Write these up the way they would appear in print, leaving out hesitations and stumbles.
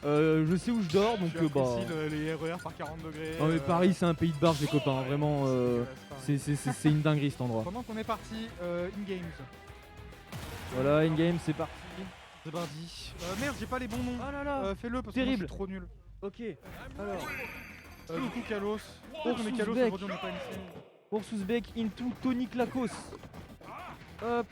Je sais où je dors, donc Tu bah. apprécies les RER par 40 degrés. Non mais Paris c'est un pays de barges les copains, vraiment c'est une dinguerie cet endroit. Pendant qu'on est parti, in-games. Voilà, in-game c'est parti. C'est parti. Merde, j'ai pas les bons noms. Ah là là. Fais-le parce Terrible. que moi, je suis trop nul. Ok, alors. Du coup, Kalos. On est Ursus Kalos, Beck. aujourd'hui on n'est pas ici. Ursus Beck into Tony Klakos. Hop.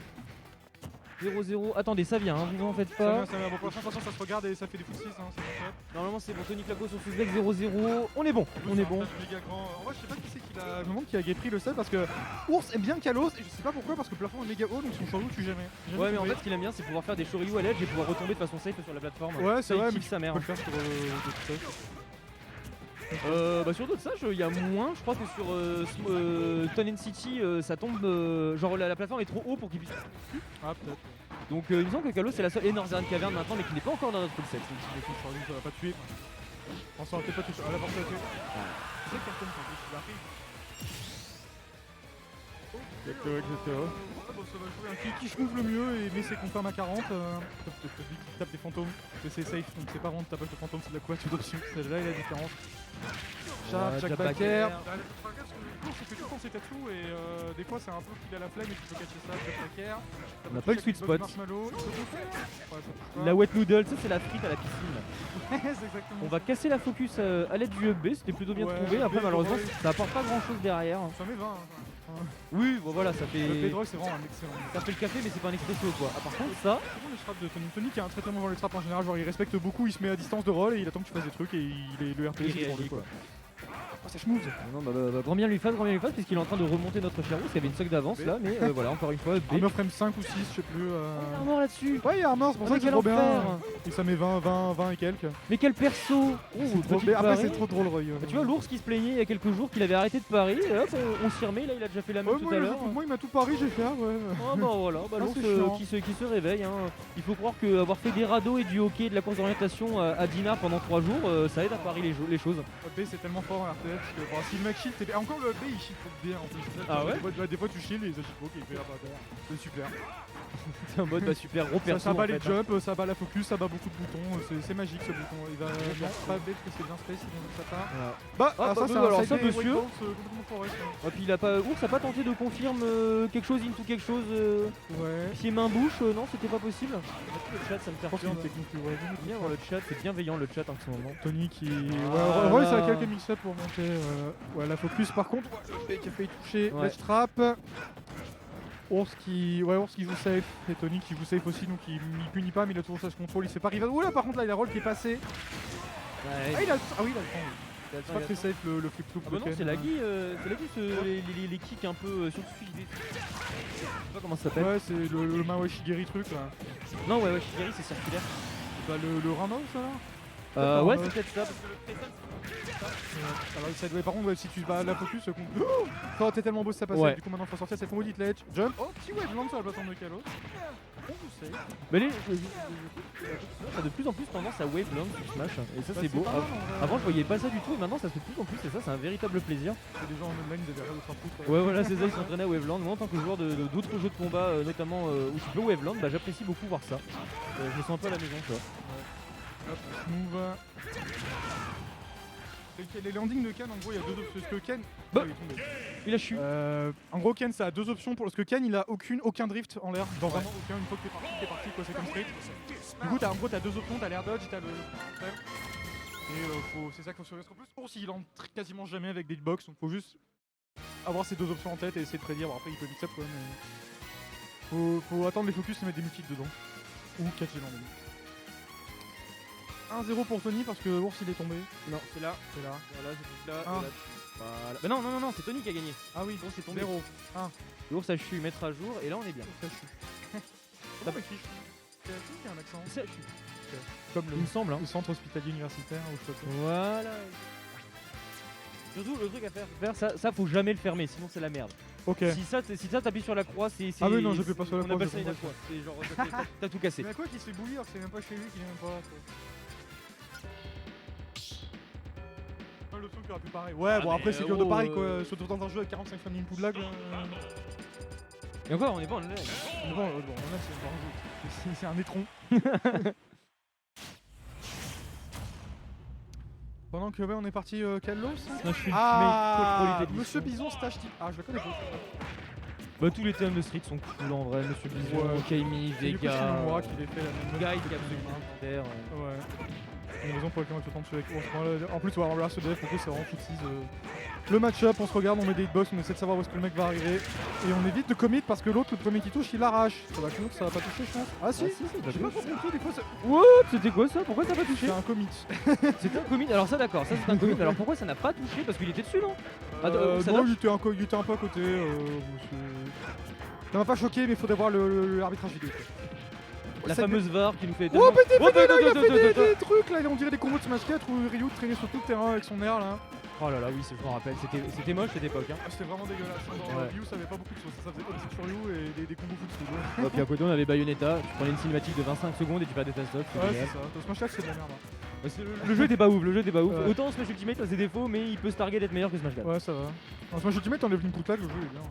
0-0. Attendez, ça vient, hein, vous en faites pas. Ça vient. Bon, pour l'instant, ça se regarde et ça fait des foot 6. Hein, c'est bon, Normalement c'est bon, Tony Klakos, Ursus Beck 0-0. On est bon, on est bon. Méga grand. En vrai, je sais pas qui c'est qui l'a. Je me demande qui a pris le set parce que Ours aime bien Kalos et je sais pas pourquoi parce que le plafond est méga haut donc son shoryu tue jamais. Ouais, mais en fait, ce qu'il aime bien, c'est pouvoir faire des shoryu à l'edge et pouvoir retomber de façon safe sur la plateforme. Ouais, c'est vrai, mais mais sa mère. peut le faire sur d'autres sets. Bah sur d'autres sages, il y a moins. Je crois que sur Tonen City, ça tombe. Genre la plateforme est trop haut pour qu'il puisse. Ah, peut-être. Donc il me semble que Kalos c'est la seule. Et Northern Cavern maintenant, mais qui n'est pas encore dans notre full set. Le shoryu, ça va pas tuer. On s'en peut-être pas toucher. Ah, la porte à tuer. C'est quelqu'un qui a pris. Etc. Ça va jouer un qui se move le mieux et met ses confirmes à 40. Qui tape des fantômes. Que c'est safe, donc c'est pas vraiment de taper de fantôme, c'est de la couverture d'option. C'est là la différence. Voilà, Jack Jack Baker. Baker. Le c'est que tout le temps c'est Tatsu et des fois c'est un peu qu'il a la flemme et qu'il peut catcher ça. Jack Baker. On n'a pas le sweet spot. Marshmallow. Ouais, ça touche pas. La wet noodle, ça c'est la frite à la piscine. C'est exactement On va casser la focus à l'aide du UB, c'était plutôt bien Ouais, trouvé. Après, UB, malheureusement, ouais. ça apporte pas grand chose derrière. ça. Ça met 20. Oui, bon voilà, ça Le fait. Pedroid c'est vraiment un excellent. Ça fait le café, mais c'est pas un expresso quoi. Ah, par contre, ça. C'est bon les traps de Tony. Tony qui a un très très bon dans les traps en général, genre il respecte beaucoup, il se met à distance de roll et il attend que tu fasses des trucs et il est le RP Il c'est pour lui réagit, quoi. Oh ça schmooze. Non, bah, grand bien lui fasse, puisqu'il est en train de remonter notre cher Rousse. Il y avait une soc d'avance là, mais voilà, encore une fois, B. Armor frame 5 ou 6, je sais plus. Il y a un mort là-dessus. Ouais, il y a Armor, c'est pour Oh, ça mais que c'est quel trop bien. enfer. Et ça met 20 et quelques. Mais quel perso. Mais après c'est trop drôle Roy. Bah, tu vois l'ours qui se plaignait il y a quelques jours qu'il avait arrêté de parier, et hop on s'y remet, là il a déjà fait la même tout à l'heure. Moi il m'a tout pari, j'ai fait ouais. Ah bah voilà, Ah, l'ours c'est chiant. qui se réveille. Hein. Il faut croire qu'avoir fait des radeaux et du hockey et de la course d'orientation à Dinard pendant 3 jours, ça aide à parier les choses. B c'est tellement fort en RTS que si le mec shield, encore le B il shield bien en plus. Ah ouais. Des fois tu shield et ça shield et il fait c'est super. C'est un mode super gros perso. Ça bat en les fait, hein. jumps, ça bat la focus, ça bat beaucoup de boutons, c'est magique ce bouton. Il va pas B parce que c'est bien space, il ça part. Voilà. Bah, bah, c'est alors un ça, side monsieur. complètement forest. Et puis il a pas. Ours a pas tenté de confirmer quelque chose into quelque chose. Ouais. Pied main bouche, non c'était pas possible. Le chat ça me Je pense qu'il y a perturbe. une technique plus ouais. Bien voir le chat, c'est bienveillant le chat en ce moment. Tony qui. Ah, Ouais, Roy ça a là. quelques mix-up pour monter. Ouais, la focus par contre, le B qui a failli toucher, Ouais. ledge trap. Ours qui joue safe et Tony qui joue safe aussi donc il punit pas mais il a toujours ça se contrôle, il se fait pas rival. Oula par contre là il a roll qui est passé. Ouais, Ah il a le temps. C'est pas très safe le flip flop. Ah bah non, c'est Laggy, les kicks un peu surtout suivis. Je sais pas comment ça s'appelle. Ouais c'est le Mawa Shigeri truc là. Non ouais Shigeri c'est circulaire. Bah le Ramos ça là. Ouais c'est peut-être ça parce que le Preston Alors ça doit par contre si tu vas à la focus oh t'es tellement beau ça passait, Ouais. du coup maintenant faut sortir cette combo d'hit ledge, jump, oh petit waveland sur la plateforme de Kalos. On vous sait. Mais ça a de plus en plus tendance à waveland sur Smash et ça c'est beau. pas mal, en vrai. Avant je voyais pas ça du tout et maintenant ça se fait de plus en plus et ça c'est un véritable plaisir. C'est des gens en online, ils avaient rien d'autre à foutre. Ouais voilà c'est ça, ils s'entraînaient à waveland. Moi en tant que joueur d'autres jeux de combat notamment où tu peux waveland, bah j'apprécie beaucoup voir ça. Je me sens un peu à la maison quoi. Hop, move. Les landings de Ken en gros il y a deux options. Parce que Ken. Bah. il est tombé. Il a chu. En gros Ken ça a deux options pour parce que Ken il a aucun drift en l'air. Dans vraiment aucun, une fois que t'es parti quoi, c'est comme street. Du coup t'as deux options, t'as l'air dodge, t'as le. Et c'est ça qu'il faut surveiller. En plus Ours il entre quasiment jamais avec des hitbox, donc faut juste avoir ces deux options en tête et essayer de prédire. Bon après il peut mix up quoi mais. Faut attendre les focus et mettre des multiples dedans. Ou catcher dans les 1-0 pour Tony parce que Ours il est tombé. Non c'est là. C'est là. Voilà c'est tout là. Ah. Et là. Voilà. Bah non c'est Tony qui a gagné. Ah oui, L'ours est tombé. 0. L'ours a chu, mettre à jour et là on est bien. Ça chute. Comment il fiche C'est qui a un accent Ça chu. Comme Il me semble hein. le centre hospitalier universitaire ou je sais pas quoi. Voilà. Surtout le truc à faire ça faut jamais le fermer sinon c'est la merde. Ok. Si ça t'appuies sur la croix c'est. Ah oui, non, j'appuie pas sur la croix, On appelle ça j'ai une compris. croix. C'est genre t'as tout cassé. Mais à quoi qui se fait bouillir, c'est même pas chez lui qu'il est même pas. Le son qui aurait pu pareil. Ouais, bon après c'est dur de Paris quoi. Surtout dans un jeu avec 45 frames d'input lag. Et encore on est pas en live. Mais bon, là c'est encore un jeu. C'est un étron. Pendant que on est parti Kalos. Ah, Monsieur Bison Stage Team. Ah, je le connais pas. Bah tous les thèmes de Street sont cool en vrai, Monsieur Bison, Ouais. Kaimi, C'est du coup, Vega, c'est moi qui l'ai fait la même Guide qui est absolument legendaire. Ouais. Il y a une raison pour laquelle on est tout le temps dessus avec Ours. En plus, on va là ce dev, pour que c'est vraiment footsie. Le match-up, on se regarde, on met des hitbox, on essaie de savoir où est-ce que le mec va arriver. Et on évite de commit parce que l'autre, le premier qui touche, il arrache. Ça va que ça va pas toucher, je pense. Ah si, j'ai pas compris des fois. What? C'était quoi ça? Pourquoi ça n'a pas touché? C'est un commit. C'était un commit, alors ça d'accord, ça c'est un commit, alors pourquoi ça n'a pas touché? Parce qu'il était dessus non? Ça Non, doit- il était un peu à côté. Ça m'a pas choqué, mais il faudrait voir l'arbitrage vidéo. La Ça- fameuse VAR qui nous fait... Oh, pété, Oh, pété, là, il a attends, fait attends, des trucs là, on dirait des combos de Smash 4 où Ryu traînait sur tout le terrain avec son air là. Oh là là, oui, je me rappelle, c'était moche cette époque. Hein. Ah, c'était vraiment dégueulasse. Ouais. Ryu ça avait pas beaucoup de choses, ça faisait Optic sur Ryu et des combos foot. Et puis à côté on avait Bayonetta, tu prenais une cinématique de 25 secondes et tu perdais ta stock. Ouais, c'est ça. Smash 4 c'est de la merde. Le jeu était pas ouf, le jeu était pas ouf. Ouais. Autant Smash Ultimate a ses défauts, mais il peut se targuer d'être meilleur que Smash 4. Ouais, ça va. En Smash Ultimate, on lève une poutage, le jeu est bien.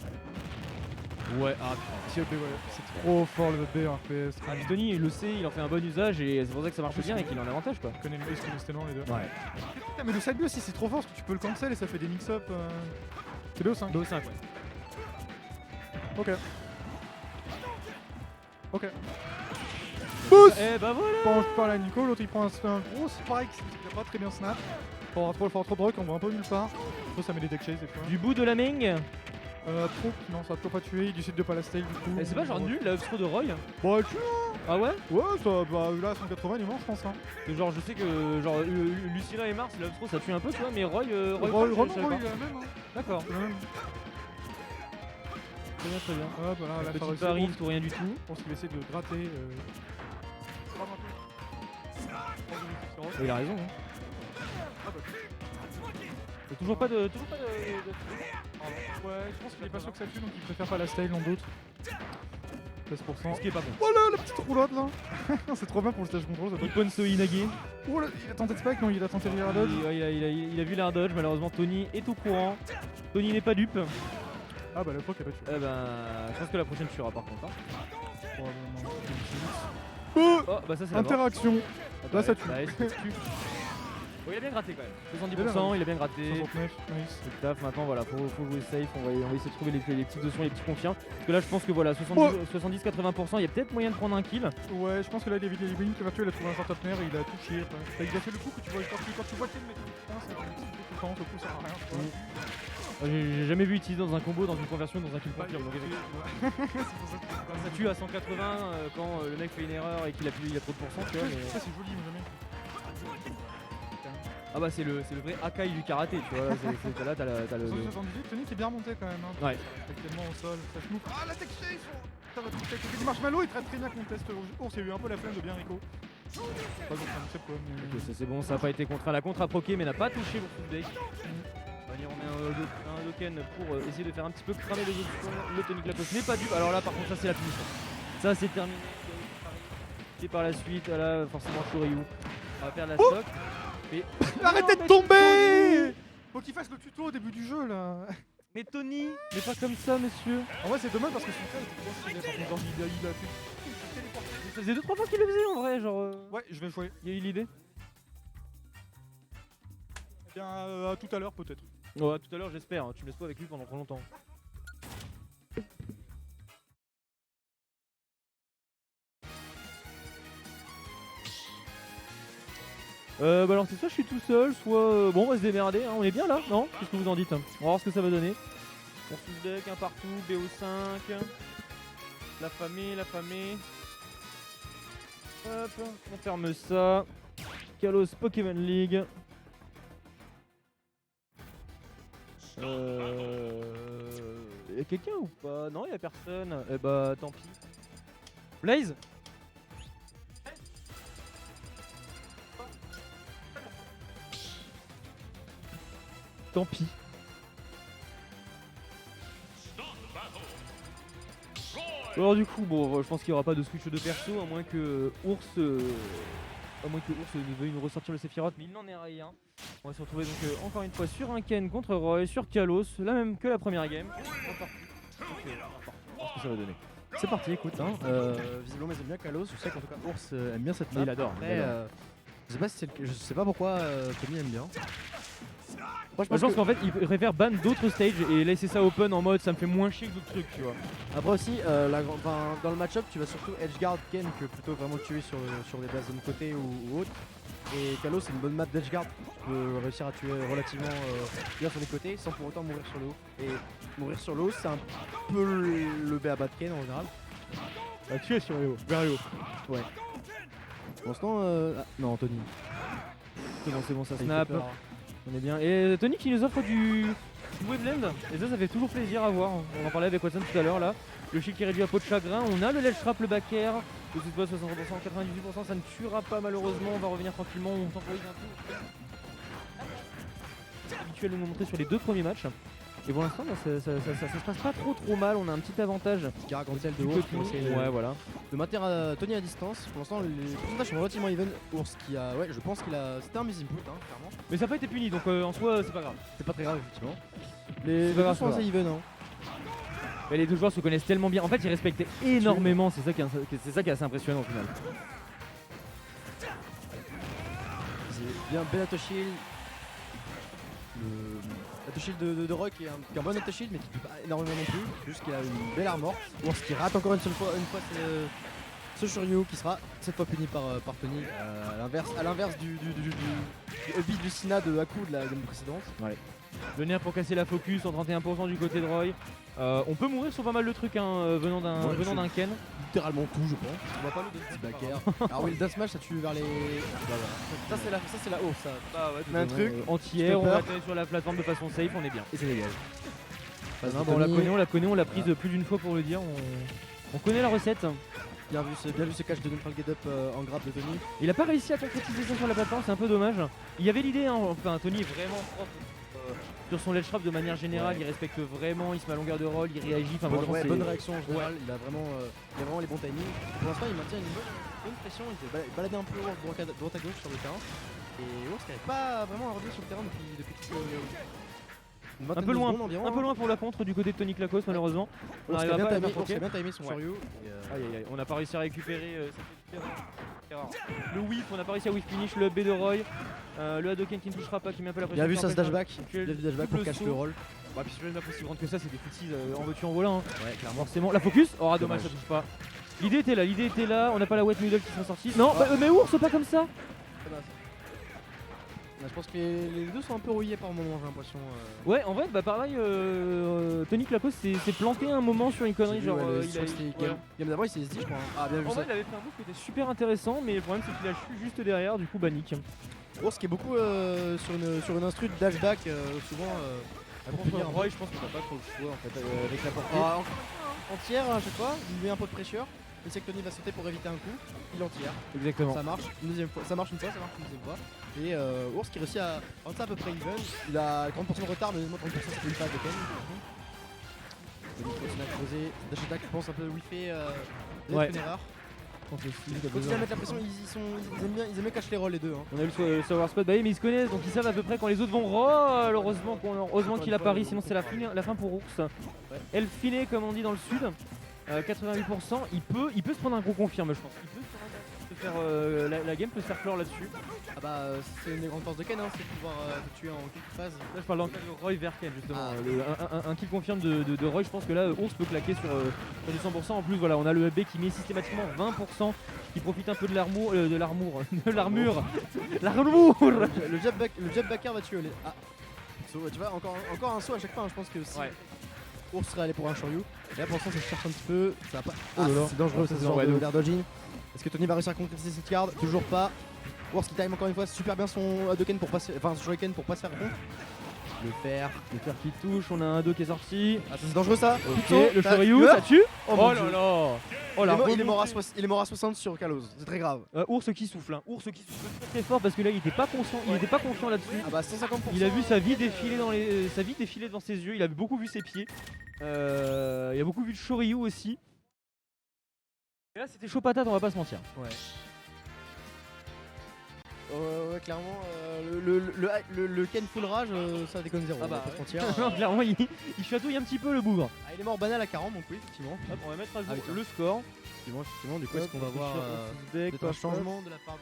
Ouais, ah TLB, ouais, c'est trop fort le B en FPS. putain. Tony il le sait, il en fait un bon usage et c'est pour ça que ça marche bien et qu'il en a avantage quoi. Je connais le S, c'était loin les deux. Ouais. Putain, mais le side B aussi c'est trop fort parce que tu peux le cancel et ça fait des mix-up. C'est BO5. BO5 ouais. Ok. Ok. Boost. Eh bah voilà. Penche par la Nico, l'autre il prend un gros spike, il a pas très bien snap. Faut avoir trop de rock, on voit un peu nulle part. Après ça met des deck chase et tout. Du bout de la main. Trop, non ça va toujours pas tuer, il décide de pas la style du coup. Et c'est pas genre nul la Upstro de Roy? Bah tu Ah ouais? ouais, ça, bah là à 180 il est mort je pense hein. Genre je sais que genre Lucina et Mars la Upstro ça tue un peu tu vois mais Roy Roy, je savais il est pas. la même hein. D'accord. C'est la même. Très bien. Hop voilà, la Petit pari, tout rien du tout. Je pense qu'il essaie de gratter. Il a raison. Hein. Et toujours pas de. Ouais, je pense qu'il est pas sûr que ça tue donc il préfère pas la style en doute. 16%. Ce qui est pas bon. Oh là, la petite roulotte là. C'est trop bien pour le stage control ça doit être... Ippon Soinage. Oh là, il a tenté de spike, non il a tenté de rear dodge. Il a vu l'air dodge, malheureusement Tony est au courant. Tony n'est pas dupe. Ah bah la proc a pas tué. Eh ben, je pense que la prochaine tuera par contre. Hein. Oh, Oh bah ça c'est la mort. interaction. Ah, Là, ça tue. Ouais, ça tue. Bon, il a bien gratté quand même. 70%, il a bien gratté. 69, nice. C'est le taf, maintenant voilà, faut jouer safe, on va essayer de trouver les petites options, les petits confiants. Parce que là je pense que voilà, 70-80%, il y a peut-être moyen de prendre un kill. Ouais, je pense que là il a évité les wins que Virtuel a trouvé un sort top et il a tout chié. Il a fait le coup que tu vois quand tu vois qu'il met putain, c'est un petit peu tout le temps, ce coup ça sert à rien. Tu vois. J'ai jamais vu utiliser dans un combo, dans une conversion, dans un kill Bah, confirm. Donc, c'est pour ça que quand ça tue à 180 quand le mec fait une erreur et qu'il a trop de pourcents, tu vois. Mais... ça c'est joli, mais jamais. Ah bah c'est le vrai Akai du karaté, tu vois. Là t'as le. 78, Tony qui est bien remonté quand même. Hein. Ouais. Actuellement au sol, ça se move. Ah la tech chase. Ça va tout avec du marshmallow, il traite très bien contest. Ours, il y a eu un peu la flemme de bien Rico. Pas contre un quoi, mais... Ok, ça c'est bon, ça a pas été contraint. La contre a proqué mais n'a pas touché pour full deck. On remet un Doken pour essayer de faire un petit peu cramer les autres. Le Tony Clapos n'est pas dupe. Alors là par contre ça c'est la punition. Ça c'est terminé. Et par la suite, là forcément Shuryu. On va perdre la stock. Et... Arrêtez de tomber. Faut qu'il fasse le tuto au début du jeu là. Mais Tony, mais pas comme ça monsieur. En vrai c'est dommage parce que son frère était trop stylé. Par contre il a fait... Ça faisait 2-3 fois qu'il le faisait en vrai, genre... Ouais, je vais jouer. Il y a eu l'idée. Eh bien à tout à l'heure peut-être. Ouais, tout à l'heure j'espère, hein. Tu me laisses pas avec lui pendant trop longtemps. Bah alors c'est soit je suis tout seul, soit bon on va se démerder, hein. On est bien là, non? Qu'est-ce que vous en dites? On va voir ce que ça va donner. On sous deck, un partout, BO5. La famille. Hop, on ferme ça. Kalos Pokémon League. Y'a quelqu'un ou pas? Non, y'a personne. Eh bah tant pis. Blaze? Tant pis. Alors du coup, bon, je pense qu'il n'y aura pas de switch de perso, à moins que Ours nous veuille nous ressortir le Sephiroth, mais il n'en est rien. On va se retrouver donc encore une fois sur un Ken contre Roy, sur Kalos, la même que la première game. On va voir ce que ça va donner. C'est parti, écoute. Visiblement, ils aiment bien Kalos. Je sais qu'en tout cas, Ours aime bien cette map. Il adore. Après, Je sais pas si c'est je sais pas pourquoi Tommy aime bien. Moi, Je pense qu'en fait, il préfère ban d'autres stages et laisser ça open en mode ça me fait moins chier que d'autres trucs, tu vois. Après aussi, dans le match-up, tu vas surtout edgeguard Ken que plutôt vraiment tuer sur des bases de côté ou autre. Et Kalos, c'est une bonne map d'edgeguard. Tu peux réussir à tuer relativement bien sur les côtés sans pour autant mourir sur le haut. Et mourir sur le haut, c'est un peu le B.A.-ba de Ken en général. Bah, tu es sur les hauts, vers les hauts. Ouais. Pour l'instant, non, Anthony. C'est bon, ça Ça, il snap. fait peur. On est bien. Et Tony qui nous offre du Waveland. Et ça fait toujours plaisir à voir. On en parlait avec Watson tout à l'heure là. Le shield qui est réduit à peau de chagrin. On a le ledge trap, le back air. Le sweet spot 60%, 98%. Ça ne tuera pas malheureusement. On va revenir tranquillement. On temporise un peu. C'est habituel de nous montrer sur les 2 premiers matchs. Et pour l'instant, bah, ça se passe pas trop mal. On a un petit avantage. Gargantel de Du haut. côté. Ouais, voilà. De maintenir Tony à distance. Pour l'instant, les pourcentages sont relativement even. Ours qui a. Ouais, je pense qu'il a. C'était un miss input, hein, clairement. Mais ça n'a pas été puni donc en soi, c'est pas grave. C'est pas très grave, effectivement. C'est Les pas deux grave, sont c'est assez even, hein. Mais les deux joueurs se connaissent tellement bien. En fait, ils respectaient énormément. C'est ça qui est assez impressionnant au final. C'est bien Ben Shield. Le Shield de Rock qui est un bon Shield mais qui tue pas énormément non plus. Juste qu'il a une belle armor. Ours qui rate encore une fois ce Shuryu qui sera cette fois puni par Tony à l'inverse du Ubi du Sina de Haku de la game précédente. Le nerf pour casser la focus en 31% du côté de Roy. On peut mourir sur pas mal de trucs hein, venant d'un Ken. Littéralement tout je pense. On voit pas le petit backer. Alors oui le dash ça tue vers les. Bah, voilà. Ça c'est la haut ça. Bah ouais, Mais un truc anti-air, on va atterrir sur la plateforme de façon safe, on est bien. et c'est dégage. On la connaît, on l'a prise plus d'une fois pour le dire. On connaît la recette. Bien vu ce catch de Neutral Get Up en grab de Tony. Il a pas réussi à concrétiser ça sur la plateforme, c'est un peu dommage. Il y avait l'idée, hein, enfin Tony est vraiment propre sur son ledge trap de manière générale, il respecte vraiment, il se met à longueur de roll, il réagit. Enfin, Bonne réaction en général, il a vraiment les bons timings. Pour l'instant il maintient une bonne pression, il s'est baladé un peu droite à gauche sur le terrain. Et Ours qui n'arrive pas vraiment à revenir sur le terrain depuis un peu loin pour la contre du côté de Tony Klakos malheureusement. On arrive pas à bien timé son Shuryu. Aïe, on n'a pas réussi à récupérer. Le whiff, on n'a pas réussi à whiff finish, le B de Roy. Le Hadoken qui ne touchera pas, qui met un peu la pression. Il a vu ça se dashback, pour cacher le roll. Bah puis si je mets pas aussi grande que ça, c'est des footsies en veux-tu en voilà. Hein. Ouais, clairement. Forcément. La focus. Oh dommage, ça touche pas. L'idée était là, on n'a pas la wet noodle qui sont sortis. Non, mais ours pas comme ça. Je pense que les deux sont un peu rouillés par moment, j'ai l'impression. Ouais, en vrai, bah pareil, Tony Klakos s'est planté un moment sur une connerie. Genre, game d'abord, il s'est dit, je crois. Ah, bien vu en ça. vrai, il avait fait un move qui était super intéressant, mais le problème, c'est qu'il a chu juste derrière, du coup, Banik. Ours qui est beaucoup sur une instru de dashback, souvent. Roy, je pense que t'as pas trop le choix en fait, avec la portée. Entière à chaque fois, il met un peu de pressure. Il sait que Tony va sauter pour éviter un coup, il entière. Exactement. Ça marche une deuxième fois, ça marche une fois, ça marche une deuxième fois. Et Ours qui réussit à rendre ça à peu près even. Il a 30% de retard, mais moi 30% c'est une phase de Ken. Il continue à creuser, dash attack je pense un peu whiffé, ouais. Une erreur. Il continue à mettre la pression, ils aiment bien cacher les rolls les deux. Hein. On a eu le savoir spot, bah oui, mais ils se connaissent donc ils savent à peu près quand les autres vont. Oh, heureusement qu'il a pari, sinon c'est la fin pour Ours. Ouais. Elle filait comme on dit dans le sud. 88%, il peut se prendre un gros confirme je pense. Il peut se faire la game peut se faire clore là-dessus. Ah bah c'est une des grandes forces de Ken, hein, c'est de pouvoir te tuer en quelques phases. Là je parle dans le cas de Roy vers Ken justement. Un kill confirme de Roy, je pense que là Ours peut claquer sur du 100%. En plus voilà, on a le B qui met systématiquement 20%, qui profite un peu de l'armure. Le jab backer va tuer les. Ah, tu vois, encore un saut à chaque fois, hein, je pense que si Ours serait allé pour un Shoryu. Et là pour l'instant ça se cherche un petit peu, ça va pas. C'est dangereux ça, ce genre d'air dodging. Est-ce que Tony va réussir à concrétiser cette card? Toujours pas. Ours qui time encore une fois super bien son Hadoken pour passer. Enfin son Shuriken pour pas se faire contre. Le fer qui touche, on a un 2 qui est sorti. Ah ça c'est dangereux ça. Ok, le Shoryu, ça tue. Oh là là. Oh il est mort à 60 sur Kalos, c'est très grave. Ours qui souffle, hein. Ours qui souffle très fort parce que là il était pas conscient, là-dessus. Ah bah 150%. Il a vu sa vie défiler devant ses yeux, il a beaucoup vu ses pieds. Il a beaucoup vu le Shoryu aussi. Et là c'était chaud patate, on va pas se mentir. Ouais, clairement, le Ken full rage, ça déconne zéro. Ah bah, non, clairement, il chatouille un petit peu le bougre. Ah, il est mort banal à 40, donc oui, effectivement. Hop, on va mettre à jour le score. Effectivement, du coup, est-ce qu'on va voir peut-être un changement de la part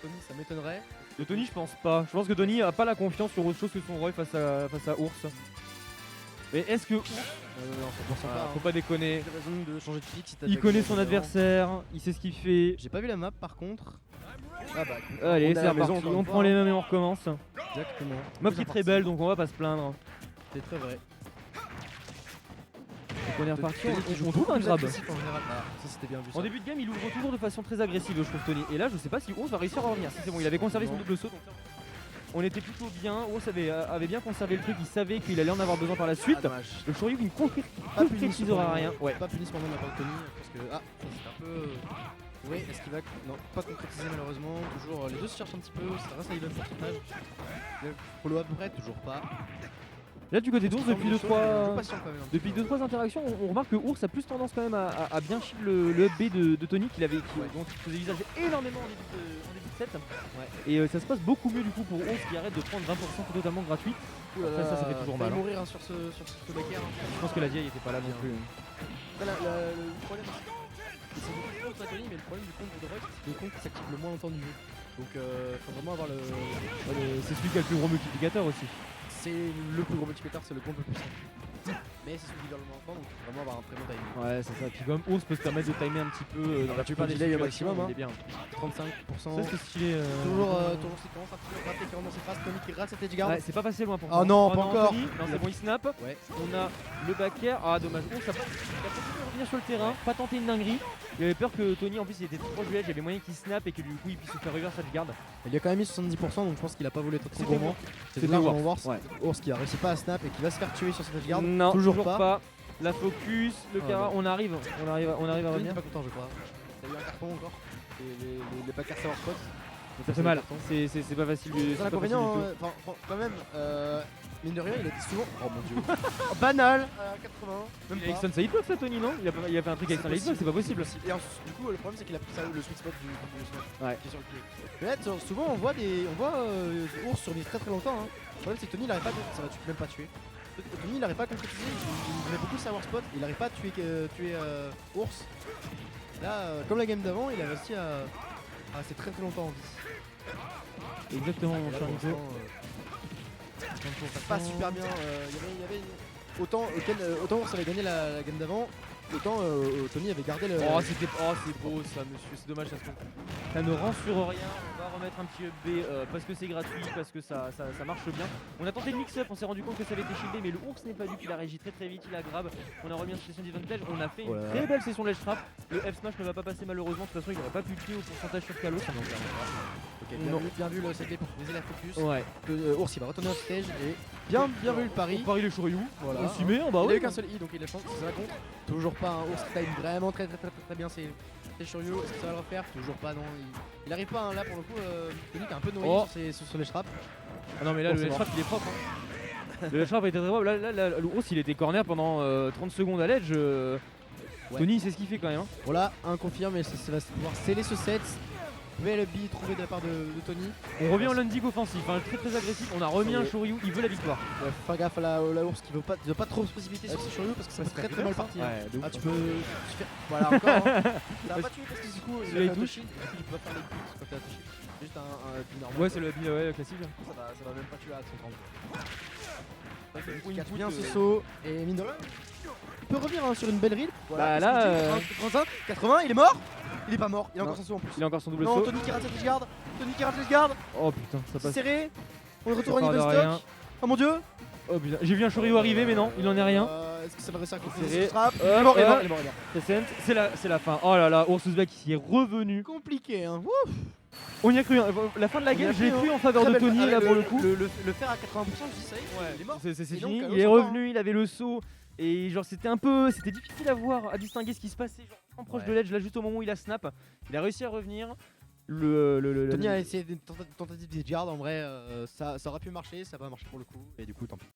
de. Tony, ça m'étonnerait. De Tony, je pense pas. Je pense que Tony a pas la confiance sur autre chose que son Roy face à Ours. Mais est-ce que Ours, Non, 100% voilà, pas. faut pas déconner. T'as raison de changer de pick si t'as Il connaît son adversaire, il sait ce qu'il fait. J'ai pas vu la map par contre. Ah bah écoute, Allez, on est à c'est la maison, reparti, encore on une prend fois, les hein. mêmes et on recommence. Exactement. Map qui est très belle donc on va pas se plaindre. C'est très vrai. Donc on est reparti, Tony qui joue on trouve un plus grab. agressif en général. Ah, ça c'était bien vu ça. En début de game, il ouvre toujours de façon très agressive, je trouve, Tony. Et là, je sais pas si Ours va réussir à revenir. Si c'est bon, il avait conservé son double saut. Donc on était plutôt bien. Ours avait bien conservé le truc. Il savait qu'il allait en avoir besoin par la suite. Ah, dommage. Le Shoryuken, il Pas puni concrétisera rien. Ouais. Pas puni ce moment de la part de Tony parce que ah, ça c'est un peu. Oui, est-ce qu'il va. Non, pas concrétiser malheureusement. Toujours les deux se cherchent un petit peu. Ça reste à even pourcentage. Follow à peu près, toujours pas. Là, du côté d'Ours, depuis 2-3 Depuis 2-3 interactions, on remarque que Ours a plus tendance quand même à bien shield le up B de Tony dont il faisait usage énormément en début de set. Et ça se passe beaucoup mieux du coup pour Ours qui arrête de prendre 20% totalement gratuit. Après, ça fait toujours mal. Il va mourir hein, sur ce backer. Je pense que la vieille était pas là non plus. Après, le problème, c'est beaucoup plus contre Tony, mais le problème du compte de Roy, c'est le compte qui s'active le moins longtemps du jeu. Donc, faut vraiment avoir le. C'est celui qui a le plus gros multiplicateur aussi. C'est le plus gros multiplicateur, c'est le compte le plus simple. Mais c'est celui qui dure le moins longtemps, donc il faut vraiment avoir un très bon timing. Ouais, c'est ça. Puis comme Ours peut se permettre de timer un petit peu dans la tu plupart peux des delay au situations, maximum, il est bien. 35%. Ça, c'est stylé. Toujours s'il commence un petit peu à gratter, qui rentre dans ses phrases, Tony qui rate cette edge guard. Ouais, c'est pas passé loin pour Ah toi. non, pas encore. Tony. Non, c'est bon, il snap. Ouais. On a le back air. Ah, dommage. Ours a pas pu revenir sur le terrain, pas tenter une dinguerie. Il avait peur que Tony, en plus, il était trop proche du edge, il y avait moyen qu'il snap et que du coup, il puisse se faire reverse edge guard. Il a quand même mis 70%, donc je pense qu'il a pas voulu être trop C'était gourmand. C'était largement Ours. Ours. Ouais. Ours qui a réussi pas à snap et qui va se faire tuer sur cette edge guard. Non, toujours pas. La focus, le Ah, Kara, non. on arrive à Tony revenir. n'est pas content, je crois. T'as eu un carton encore. Et les backers savoir spot. Ça fait mal, c'est pas facile. C'est c'est pas l'inconvénient, facile du tout. enfin, quand même, mine de rien, il a dit souvent. Oh mon dieu. Banal, 80. Même Il a avec pas. Sun Sidebox là, Tony, non il a fait un truc avec Sun Sidebox, c'est pas possible. Et du coup, le problème, c'est qu'il a pris ça, le sweet spot du snap Ouais. qui est sur le pied. Peut-être, souvent, on voit Ours survivre très très longtemps. Hein. Le problème, c'est que Tony, il arrive pas à. Ça va même pas tuer. Tony, il arrive pas à concrétiser. Il met beaucoup de savoir spot. Il arrive pas à tuer Ours. Là, comme la game d'avant, il a réussi à rester très très longtemps en vie. Exactement, mon Et là, cher pour Nico. l'instant, ça passe super bien. Il y avait autant Ours avait gagné la game d'avant, autant Tony avait gardé le. Oh, c'est beau ça, monsieur, c'est dommage, ça ne rend sur rien. On va remettre un petit up B parce que c'est gratuit, parce que ça marche bien. On a tenté le mix-up, on s'est rendu compte que ça avait été shieldé, mais le Ours n'est pas dupe, il a réagi très très vite, il a grab. On a remis en session d'advantage, on a fait une très belle session de ledge trap. Le F smash ne va pas passer malheureusement, de toute façon il n'aurait pas pu tuer au pourcentage sur Kalo. Ok, bien vu le CT pour briser la focus. Ouais. Ours il va retourner au stage et bien vu le pari. On parie les Shoryu, Voilà. on s'y met, bah Il a ouais. eu qu'un seul I donc il a chance, c'est la contre. Toujours pas un Ours qui time vraiment très bien c'est Shoryu. Est-ce que ça va le refaire? Toujours pas, non. Il arrive pas hein, là pour le coup. Tony qui est un peu noyé sur les traps. Ah non mais là Bon, le c'est ledge mort. trap il est propre. Hein. Le ledge trap était très propre. Là, le Ours il était corner pendant 30 secondes à l'edge. Tony c'est ce qu'il fait quand même. Hein. Voilà, un confirme et ça va pouvoir sceller ce set. Belle B trouvé de la part de Tony. On revient au landing offensif, hein, très agressif. On a remis un Shoryu, il veut la victoire. Ouais, faire gaffe à la Ours qui veut pas trop se précipiter sur ce Shoryu parce que ça peut très mal partir. Ouais, de ouf. Ah, tu peux. Voilà, encore. Hein. Ça va pas tuer parce que du coup, il Celui-là, a il touche. touché. Du coup, il peut pas faire les coups quand t'as touché. C'est juste un normal. Ouais, c'est le classique. Ça va même pas tuer à 130. Il Il catch bien ce saut et mine de rien, il peut revenir hein, sur une belle reel. Bah là, 35, 80, il est mort. Il est pas mort, il a Non. encore son saut en plus. il a encore son double Non, saut. Tony qui rate cette garde. Tony qui rate cette garde. Oh putain, ça C'est passe. serré. On retourne Ça en part even de rien. stock. Oh mon dieu. Oh putain, j'ai vu un Shoryu arriver, mais non, il en est rien. Est-ce que ça va réussir à concrétiser Serré. ce trap? Il Hop, est mort, il est hop. mort, il est mort, il est mort. Crescent, c'est la fin. Oh là là, Ursusback qui est revenu. Compliqué hein. Wouh. On y a cru, hein. La fin de la On y a game, je l'ai cru, cru hein. en faveur Très de belle- Tony là pour le coup. Le faire à 80%, je dis ça y est, il est mort. C'est Et donc, fini, Kalo il est s'en va, revenu, il avait le saut. Et genre c'était difficile à voir, à distinguer ce qui se passait genre vraiment proche Ouais. de l'edge là juste au moment où il a snap. Il a réussi à revenir. Tony a essayé une tentative de guard en vrai, ça aurait pu marcher, ça n'a pas marché pour le coup, et du coup tant pis.